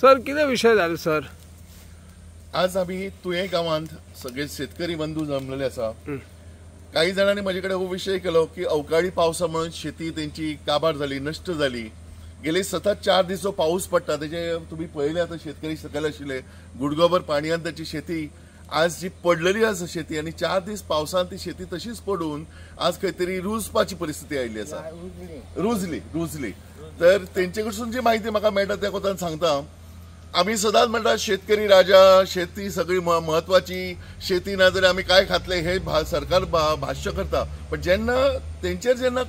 Sir किती विषय झाले सर? आज आम्ही तुये गावांत सगळे शेतकरी बंधू जमलेले असा. काही जणांनी माझ्याकडे हो विषय केलो की अवकाळी पावसामुळे शेती त्यांची काबार झाली, नष्ट झाली. गेले सतत 4 दिवस पाऊस पडटा त्याचे तुम्ही पहिले आता शेतकरी सकल आशिल्ले गुडगोबर पाणयान त्याची शेती आज जी पडलेली आसा शेती आणि 4 दिवस पावसान ती शेती तशीच पडून आज काहीतरी रुजपाची परिस्थिती आयिल्ली आसा. रुजली तर तेंचे कडसून जी माहिती म्हाका मेळटा त्या कोतान सांगता. आम्ही सदांच म्हणटा शेतकरी राजा, शेती सगळी महत्वाची, शेती ना जाल्यार आम्ही काय खातले हे सरकार भाष्य करता. पण जेन्ना तेंचेर जेन्ना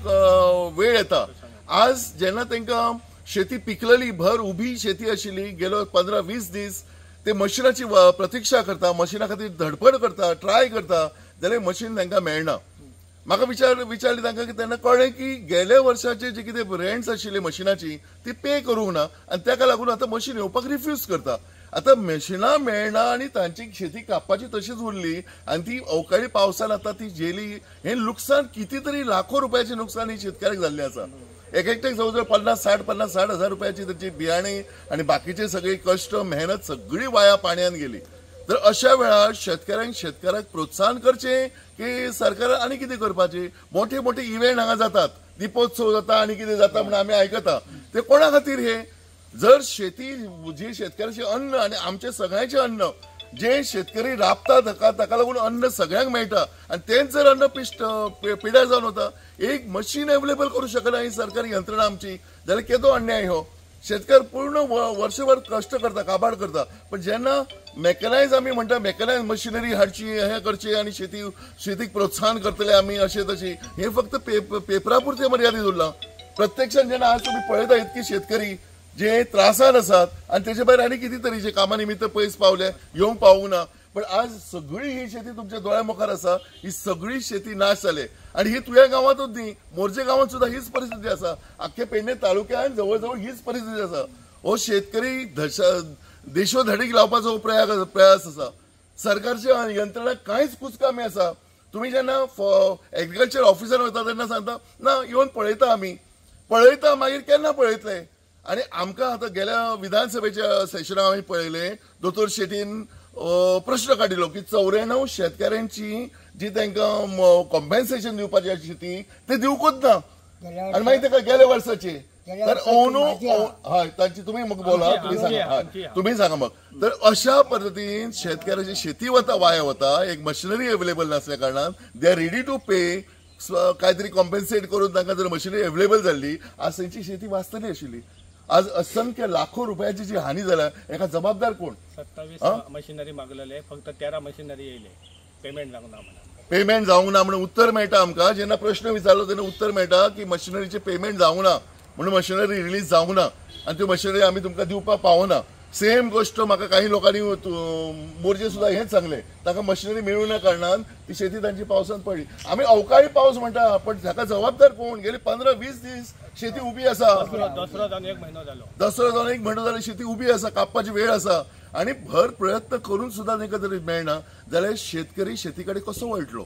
वेळ येता, आज जेन्ना तांकां शेती पिकलेली भर उभी शेती आशिल्ली, गेलो 15-20 दीस ते मशिनाची प्रतीक्षा करता, मशिना खातीर धडपड करता, ट्राय करता, जाल्यार मशीन तांकां मेळना. म्हाका विचारली तांकां की तेन्ना कळ्ळें की गेल्या वर्साचे जे कितें रेंट्स आशिल्ले मशिनाची ती पे करूंक ना आनी ताका लागून आतां मशीन येवपाक रिफ्यूज करता. आतां मशिनां मेळना आनी तांची शेती कापपाची तशीच उरली आनी ती अवकाळी पावसान आतां ती गेली. हें लुकसाण किती तरी लाखो रुपयाचें लुकसाण ही शेतकऱ्याक जाल्लें आसा. एकट्याक जवळ 50-60 हजार रुपयाची त्याची बियाणे आणि बाकीचे सगळे कष्ट मेहनत सगळी वाया पाण्यात गेली. तर अशा वेळार शेतकऱ्याक प्रोत्साहन करचे की सरकार आणि कितें करपाचे. मोठे मोठे इव्हेंट हांगा जातात, दीपोत्सव जाता आणि कितें जाता म्हणून आमी आयकता. ते कोणा खातीर हे? जर शेती जी शेतकऱ्याचे अन्न आणि आमचे सगळ्यांचे अन्न जे शेतकरी राबता ताका लागून अन्न सगळ्यांक मेळटा आणि तेच जर अन्न पिड्यार जावन वता, एक मशीन अवेलेबल करू शकना ही सरकारी यंत्रणा आमची, जाल्यार केदो अन्याय हो. शेतकार पूर्ण वर्षभर कष्ट करता, काबाड करता, पण जेन्ना मेकनायज आमी म्हणटा मेकनायज मशिनरी हाडची, हे करचे आणि शेतीक प्रोत्साहन करतले आमी अशें तशें, हे फक्त पेपरा पुरते मर्यादित उरलां. प्रत्यक्षात जेन्ना आज तुम्ही पळयता इतकी शेतकरी जे त्रासान असतात आणि त्याच्या भायर आनी किती तरेचे कामा निमित्त पयस पावले, येवंक पावूंक ना. पण आज सगळी ही शेती तुमच्या दोळ्या मुखार आसा, ही सगळी शेती नाश जाले. आणि ही तुझ्या गावातूच न्ही, मोर्जे गावात सुद्धा हीच परिस्थिती आसा. अख्खे पेडणे तालुक्यात जवळ हीच परिस्थिती आसा. हो शेतकरी देशोधडीक लावपाचो प्रयास आसा. सरकारच्या यंत्रणाक कांयच कुचकामी आसा. तुम्ही जेन्ना एग्रीकल्चर ऑफिसर वता तेन्ना सांगता ना येवन पळयता आमी, पळयता मागीर केन्ना पळयतले. आणि आमकां आतां गेल्या विधानसभेच्या सेशनाक आमी पळयले, दोतोर शेटीन प्रश्न काडिल्लो की 94 शेतकऱ्यांची जी तांकां कॉम्पेन्सेशन दिवपाची आशिल्ली ती दिवकूच ना. आनी मागीर ताका गेल्या वर्साचे तर हय तांची तुम्ही मग बोला, तुम्ही सांगा मग. तर अशा पद्दतीन शेतकऱ्याची शेती वाया वता, एक मशिनरी अवेलेबल नसल्या कारणान दे आर रेडी टू पे, काहीतरी कॉम्पेन्सेट करून तांकां जर मशिनरी अवेलेबल जाल्ली आज तांची शेती वाचतली आशिल्ली. आज असंख्य लाखो रुपयाची जी हानी झाल्या एका जबाबदार कोण? 27 मशिनरी मागलेले, फक्त 13 मशिनरी येयले, पेमेंट जावंक ना म्हणून. पेमेंट जावंक ना म्हणून उत्तर मेळटा आमकां. जेन्ना प्रश्न विचारलो तेन्ना उत्तर मेळटा की मशिनरीचे पेमेंट जावंक ना म्हणून मशिनरी रिलीज जावंक ना आणि ती मशिनरी आमी तुमकां दिवपाक पावना. सेम गोष्ट म्हाका काही लोकांनी मोर्चे सुद्धा हेच सांगले, ताका मशिनरी मेळूं ना कारणान ती शेती तांची पावसान पडली. आमी अवकाळी पावस म्हणटा पण ताका जबाबदार कोण? गेले 15-20 दीस शेती उभी आसा. दसरो जावन 1 म्हयनो जालो. दसरो जावन 1 म्हयनो जालो शेती उभी आसा, कापपाची वेळ आसा आणि भर प्रयत्न करून सुद्धा तांकां जर मेळना जाल्यार शेतकरी शेतीकडे कसो वळटलो?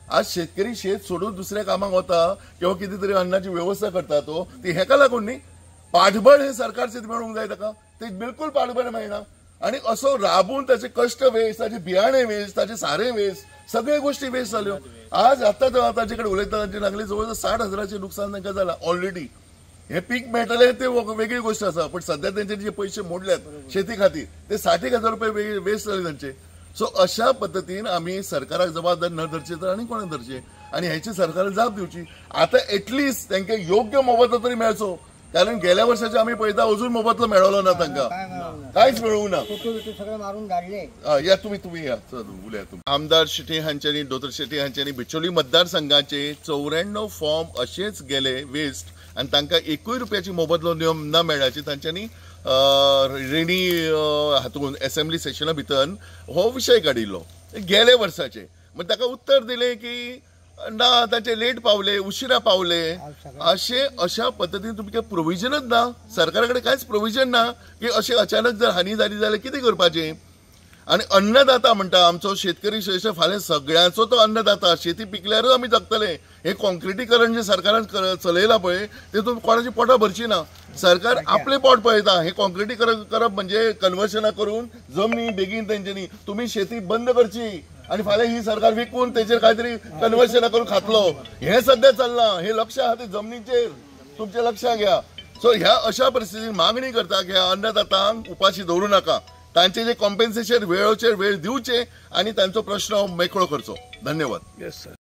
आज शेतकरी शेत सोडून दुसऱ्या कामाक वता किंवा किती तरी अन्नाची व्यवस्था करता तो ती हेका लागून न्ही. पाठबळ हे सरकारचे मेळूंक जाय ताका, ते बिलकुल पाठबळ मेळना. आणि असो राबून त्याचे कष्ट वेस्ट, ताचे बियाणे वेस्ट, ताचे सारे वेस्ट, सगळे गोष्टी वेस्ट जाल्यो. आज आता तांचेकडे उलयता तांचे लागले जवळ 60,000चे नुकसान तांकां जाला ऑलरेडी. हे पीक मेळटले ते वेगळी गोष्ट आसा, पण सध्या त्यांचे जे पैसे मोडल्यात शेती खातीर ते 60,000 रुपये वेस्ट जाले तांचे. सो अशा पद्दतीन आम्ही सरकाराक जबाबदार न धरचे तर आणि कोणाक धरचे आणि ह्याची सरकाराक जाप दिवची. आता एटलिस्ट तांकां योग्य मोबदलो तरी मेळचो, कारण गेल्या वर्षाचे आम्ही पळयता अजून मोबदलो मेळलो ना तांकां, कांयच मेळूंक ना. या तुम्ही या उलया. आमदार शेट्टी हांच्यांनी, दोतोर शेट्टी हांच्यांनी बिचोली मतदारसंघाचे 94 फॉर्म असेच गेले वेस्ट आणि तांकां 1 रुपयाची मोबदलो न मेळ्याची तांच्यांनी रेणी हातून असेंब्ली सेशना भितर हो विशय काडिल्लो गेले वर्साचे. मग ताका उत्तर दिले की ना तांचे लेट पावले, उशिरा पावले अशा पद्दतीन तुमकां प्रोविजनच ना, सरकारा कडेन कांयच प्रोविजन ना की अशें अचानक जर हानी जाली जाल्यार कितें करपाचें. आणि अन्नदाता म्हणटा आमचो शेतकरी श्रेष्ठ फाल्यां सगळ्यांचो तो अन्नदाता. शेती पिकल्यारूच आमी जगतले. हे कॉन्क्रिटीकरण जे सरकारान चलयला पळय तेतून कोणाची पोटां भरची ना. सरकार आपले पोट पळयता. हे कॉन्क्रिटीकरण करप म्हणजे कन्वर्शनां करून जमनी बेगीन तेंच्यांनी तुमी शेती बंद करची आणि फाल्यां ही सरकार विकून तेचेर काहीतरी कन्वर्शनां करून खातलो. हे सध्या चल्लां. हे लक्ष आहा ते जमनीचेर तुमचे लक्षात घ्या. सो ह्या अशा परिस्थितीत मागणी करता की ह्या अन्नदातांक उपाशी दवरू नाका. तांचे जे कॉम्पेन्सेशन वेळोचेर वेळ दिवचे आणि तांचो प्रश्न मेकळो करचो. धन्यवाद. Yes sir.